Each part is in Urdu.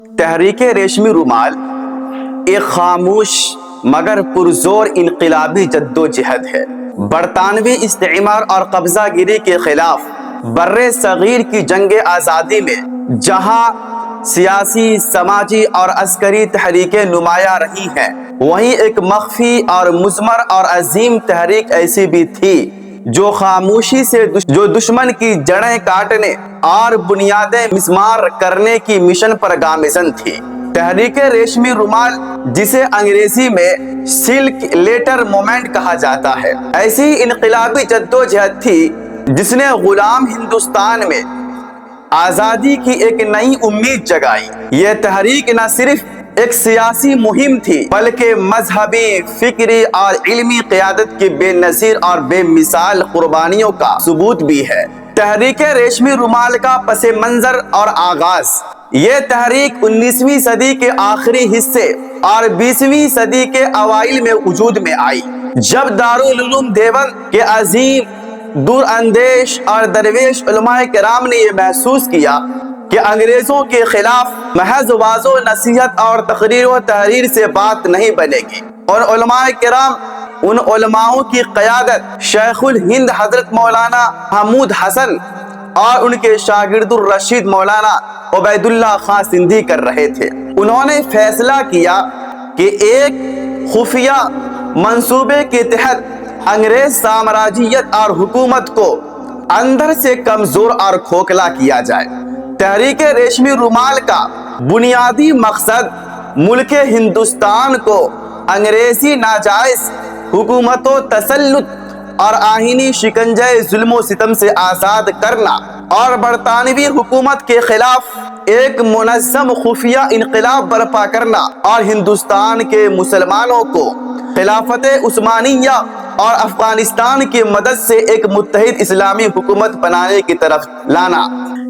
تحریک ریشمی رومال ایک خاموش مگر پرزور انقلابی جدوجہد ہے۔ برطانوی استعمار اور قبضہ گیری کے خلاف بر صغیر کی جنگ آزادی میں جہاں سیاسی، سماجی اور عسکری تحریکیں نمایاں رہی ہیں، وہیں ایک مخفی اور مضمر اور عظیم تحریک ایسی بھی تھی جو خاموشی سے دشمن کی جڑیں کاٹنے اور بنیادیں مسمار کرنے کی مشن پر گامزن تھی۔ تحریک ریشمی رومال، جسے انگریزی میں سلک لیٹر موومنٹ کہا جاتا ہے، ایسی انقلابی جدوجہد تھی جس نے غلام ہندوستان میں آزادی کی ایک نئی امید جگائی۔ یہ تحریک نہ صرف ایک سیاسی مہم تھی بلکہ مذہبی، فکری اور علمی قیادت کی بے نظیر اور بے مثال قربانیوں کا ثبوت بھی ہے۔ تحریک ریشمی رومال کا پس منظر اور آغاز۔ یہ تحریک 19ویں صدی کے آخری حصے اور 20ویں صدی کے اوائل میں وجود میں آئی، جب دارالعلوم دیوبند کے عظیم، دور اندیش اور درویش علماء کرام نے یہ محسوس کیا کہ انگریزوں کے خلاف محض واعظ و نصیحت اور تقریر و تحریر سے بات نہیں بنے گی۔ اور علماء کرام، ان علماؤں کی قیادت شیخ الہند حضرت مولانا محمود حسن اور ان کے شاگرد الرشید مولانا عبید اللہ خان سندھی کر رہے تھے۔ انہوں نے فیصلہ کیا کہ ایک خفیہ منصوبے کے تحت انگریز سامراجیت اور حکومت کو اندر سے کمزور اور کھوکھلا کیا جائے۔ تحریک ریشمی رومال کا بنیادی مقصد ملک ہندوستان کو انگریزی ناجائز حکومت و تسلط اور آئینی شکنجہ ظلم و ستم سے آزاد کرنا اور برطانوی حکومت کے خلاف ایک منظم خفیہ انقلاب برپا کرنا اور ہندوستان کے مسلمانوں کو خلافت عثمانیہ اور افغانستان کی مدد سے ایک متحد اسلامی حکومت بنانے کی طرف لانا۔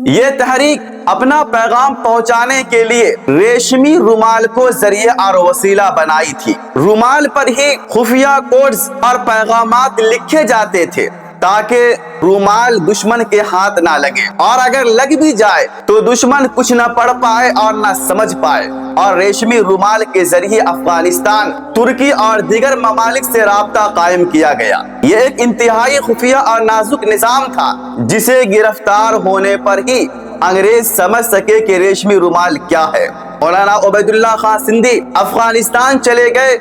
یہ تحریک اپنا پیغام پہنچانے کے لیے ریشمی رومال کو ذریعہ اور وسیلہ بنائی تھی۔ رومال پر ہی خفیہ کوڈز اور پیغامات لکھے جاتے تھے تاکہ رومال دشمن کے ہاتھ نہ لگے، اور اگر لگ بھی جائے تو دشمن کچھ نہ پڑھ پائے اور نہ سمجھ پائے۔ اور ریشمی رومال کے ذریعے افغانستان، ترکی اور دیگر ممالک سے رابطہ قائم کیا گیا۔ یہ ایک انتہائی خفیہ اور نازک نظام تھا جسے گرفتار ہونے پر ہی انگریز سمجھ سکے کہ ریشمی رومال کیا ہے۔ مولانا عبید اللہ خان سندھی افغانستان چلے گئے،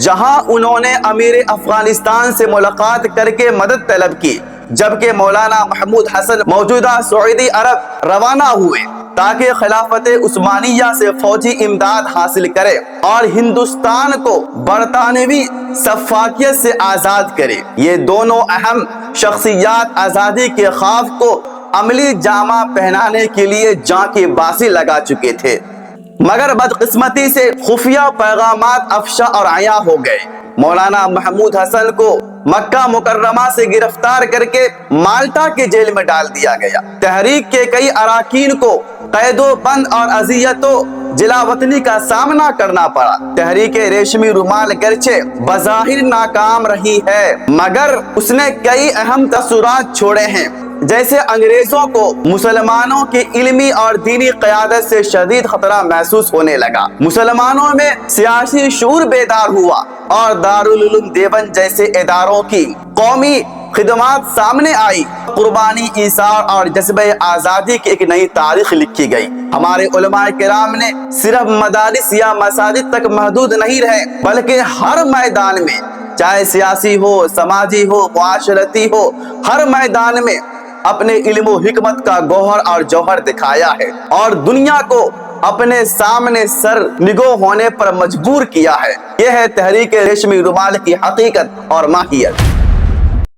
جہاں انہوں نے امیر افغانستان سے ملاقات کر کے مدد طلب کی، جبکہ مولانا محمود حسن موجودہ سعودی عرب روانہ ہوئے تاکہ خلافت عثمانیہ سے فوجی امداد حاصل کرے اور ہندوستان کو برطانوی سفاکیت سے آزاد کرے۔ یہ دونوں اہم شخصیات آزادی کے خواب کو عملی جامہ پہنانے کے لیے جان کی بازی لگا چکے تھے، مگر بدقسمتی سے خفیہ پیغامات افشا اور عیاں ہو گئے۔ مولانا محمود حسن کو مکہ مکرمہ سے گرفتار کر کے مالٹا کے جیل میں ڈال دیا گیا۔ تحریک کے کئی اراکین کو قید و بند اور اذیت و جلا وطنی کا سامنا کرنا پڑا۔ تحریک ریشمی رومال گرچہ بظاہر ناکام رہی ہے، مگر اس نے کئی اہم تاثرات چھوڑے ہیں، جیسے انگریزوں کو مسلمانوں کی علمی اور دینی قیادت سے شدید خطرہ محسوس ہونے لگا، مسلمانوں میں سیاسی شعور بیدار ہوا اور دارالعلوم دیوبند جیسے اداروں کی قومی خدمات سامنے آئی۔ قربانی، ایثار اور جذبہ آزادی کی ایک نئی تاریخ لکھی گئی۔ ہمارے علماء کرام نے صرف مدارس یا مساجد تک محدود نہیں رہے، بلکہ ہر میدان میں، چاہے سیاسی ہو، سماجی ہو، معاشرتی ہو، ہر میدان میں اپنے علم و حکمت کا گوہر اور جوہر دکھایا ہے اور دنیا کو اپنے سامنے سر نگو ہونے پر مجبور کیا ہے۔ یہ ہے تحریک ریشمی رومال کی حقیقت اور ماہیت۔